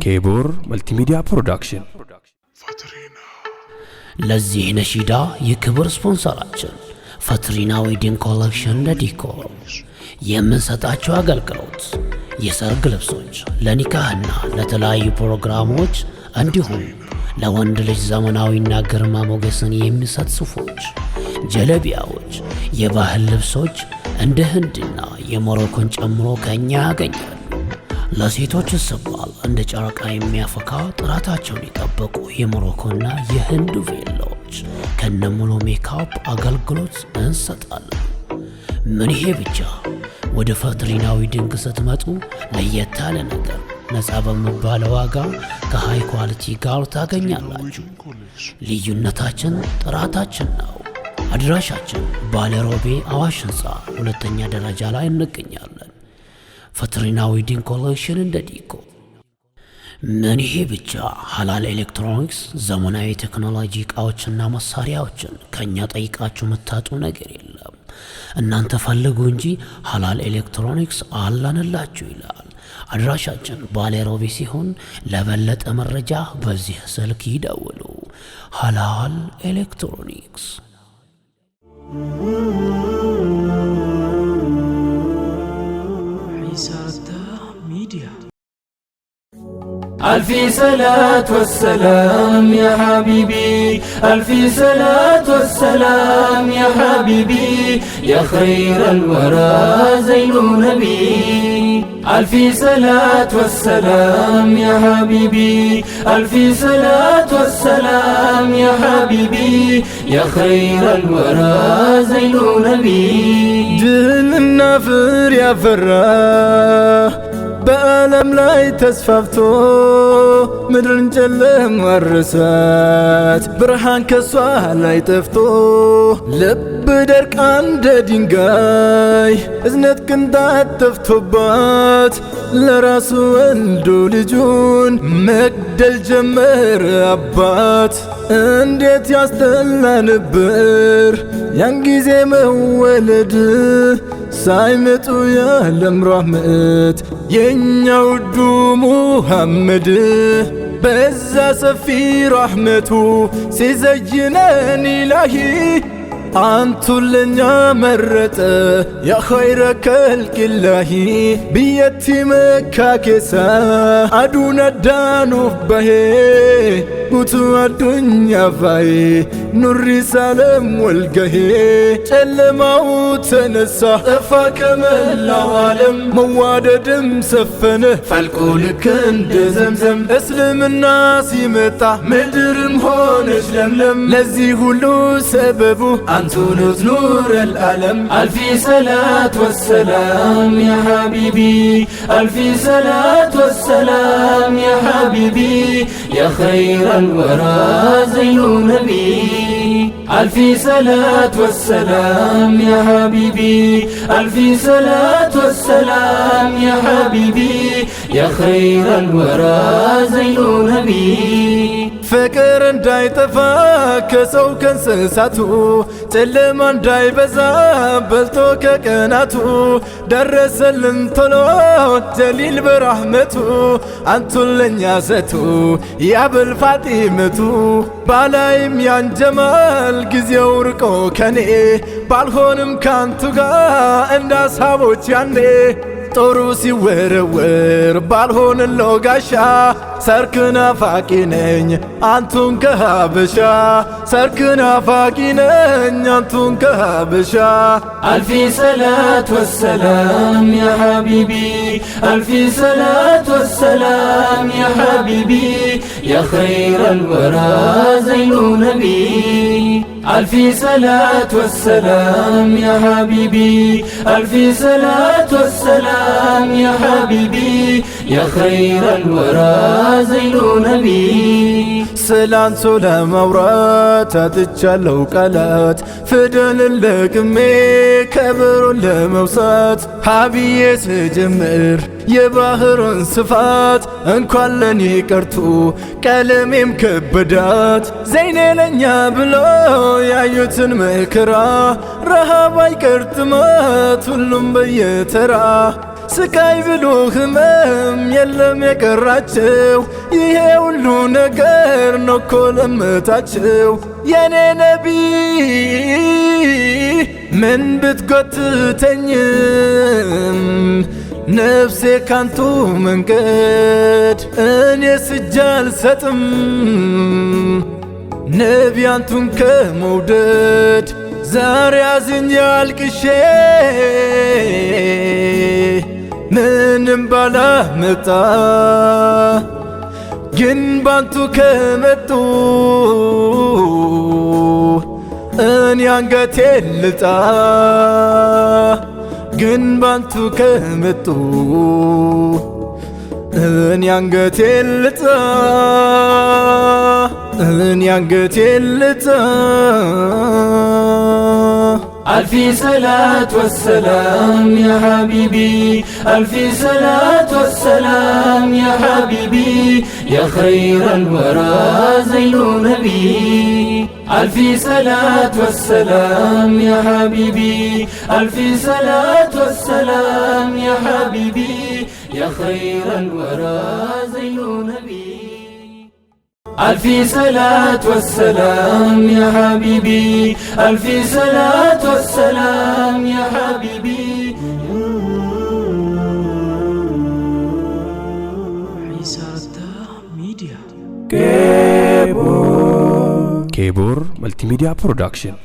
ኬቡር መልቲሚዲያ ፕሮዳክሽን ለዚህ ነሺዳ የክብር ስፖንሰራችን ፈትሪና ዌዲንግ ኮሌክሽን ለዲኮር የምንሰጣቸው አገልግሎት የሰርግ ልብሶች ለኒካህና ለተለያዩ ፕሮግራሞች እንዲሁም ለወንድ ልጅ ዘመናዊና ግርማ ሞገስን የሚሰጥ ሱፎች፣ ጀለቢያዎች፣ የባህል ልብሶች እንደ ህንድና የሞሮኮን ጨምሮ ከኛ ያገኛሉ። ለሴቶች ስባል እንደ ጨረቃ የሚያፈካ ጥራታቸውን የጠበቁ የሞሮኮና የህንድ ቬሎች ከነሙሉ ሜካፕ አገልግሎት እንሰጣለን። ምን ይሄ ብቻ! ወደ ፈትሪና ዌዲንግ ስትመጡ ለየት ያለ ነገር ነፃ በመባለ ዋጋ ከሃይ ኳሊቲ ጋር ታገኛላችሁ። ልዩነታችን ጥራታችን ነው። አድራሻችን ባለሮቤ አዋሽ ህንፃ ሁለተኛ ደረጃ ላይ እንገኛለን። ፈትሪና ዌዲንግ ኮሌክሽን እንደ ዲኮር። ምን ይሄ ብቻ! ሐላል ኤሌክትሮኒክስ ዘመናዊ ቴክኖሎጂ ዕቃዎችና መሳሪያዎችን ከኛ ጠይቃችሁ መታጡ ነገር የለም። እናንተ ፈልጉ እንጂ ሐላል ኤሌክትሮኒክስ አለንላችሁ ይላል። አድራሻችን ባለሮቤ ሲሆን ለበለጠ መረጃ በዚህ ስልክ ይደውሉ። ሐላል ኤሌክትሮኒክስ ألفي صلاة والسلام يا حبيبي، ألفي صلاة والسلام يا حبيبي، يا خير الورى زين نبي. ألفي صلاة والسلام يا حبيبي، ألفي صلاة والسلام يا حبيبي، يا خير الورى زين نبي. دل النافر يا فراه በዓለም ላይ ተስፋፍቶ ምድርን ጨለም ወረሳት ብርሃን ከሷ ላይ ጠፍቶ ልብ ደርቃ እንደ ድንጋይ እዝነት ቅንጣት ጠፍቶባት ለራሱ ወልዶ ልጁን መግደል ጀመረ አባት። እንዴት ያስጠላ ነበር ያን ጊዜ መወለድ ሳይመጡ የዓለም ረሕመት የኛ ውዱ ሙሐመድ በዛ ሰፊ ረሕመቱ ሲዘይነን ኢላሂ አንቱን ለኛ መረጠ ያ ኸይረ ከልቂላሂ ብየቲ መካ ኬሳ አዱን አዳኑፍ በሄ ጉቱ አዱኛ ፋዬ ኑሪ ሳለም ወልገሄ ጨለማው ተነሳ ጠፋ ከመላው ዓለም መዋደድም ሰፈነ ፈልቁ ልክ እንደ ዘምዘም እስልምና ሲመጣ ምድርም ሆነች ለምለም ለዚህ ሁሉ ሰበቡ أنتم نور العالم. ألفي صلاة والسلام يا حبيبي، ألفي صلاة والسلام يا حبيبي، يا خير الورى زين نبي. ألفي صلاة والسلام يا حبيبي، ألفي صلاة والسلام يا حبيبي، يا خير الورى زين نبي. ፍቅር እንዳይጠፋ ከሰው ከእንስሳቱ ጨለማ እንዳይበዛ በልቶ ከቀናቱ ደረሰልን ቶሎ ጀሊል በረሕመቱ አንቱን ለኛ ሰቱ ያብል ፋጢመቱ ባላይም ያን ጀማል ጊዜው ርቆ ከኔ ባልሆንም ካንቱ ጋር እንደ አሳቦች ያኔ ጦሩ ሲወረወር ባልሆንለው ጋሻ ሰርክ ናፋቂ ነኝ አንቱን ከሀበሻ ሰርክ ናፋቂ ነኝ አንቱን ከሀበሻ ألفي صلاة والسلام يا حبيبي، ألفي صلاة والسلام يا حبيبي، يا خير الورى زين نبي. ألفي صلاة والسلام يا حبيبي، ألفي صلاة والسلام يا حبيبي، يا خير الورى زين نبي. ስላንቱ ለማውራት አጥቻለሁ ቃላት ፍደልን ለቅሜ ከበሮን ለመውሳት ሀቢዬ ስጀምር የባህሩን ስፋት እንኳን ለኔ ቀርቶ ቀለሜም ከበዳት ዘይኔ ለኛ ብሎ ያዩትን መከራ ረሃብ አይቀርጥማት ሁሉም በየተራ ስቃይ ብሎ ህመም የለም የቀራቸው ይሄ ሁሉ ነገር ነው እኮ ለምታቸው የኔ ነቢ ምን ብትጎትተኝም ነፍሴ ካንቱ መንገድ እኔ ስጅ አልሰጥም ነቢያንቱን ከመውደድ ዛሬ አዝኜ አልቅሼ ምንም ባላመጣ ግን ባንቱ ከመጡ እኔ አንገቴን ልጣ ግን ባንቱ ከመጡ እኔ አንገቴን ልጣ እኔ አንገቴን ልጣ ألفي صلاة والسلام يا حبيبي ألفي صلاة والسلام يا حبيبي يا خير الورى زين نبي ألفي صلاة والسلام يا حبيبي ألفي صلاة والسلام يا حبيبي يا خير الورى زين نبي ألفي صلاة والسلام يا حبيبي ألفي صلاة والسلام يا حبيبي Kebor Multimedia Production.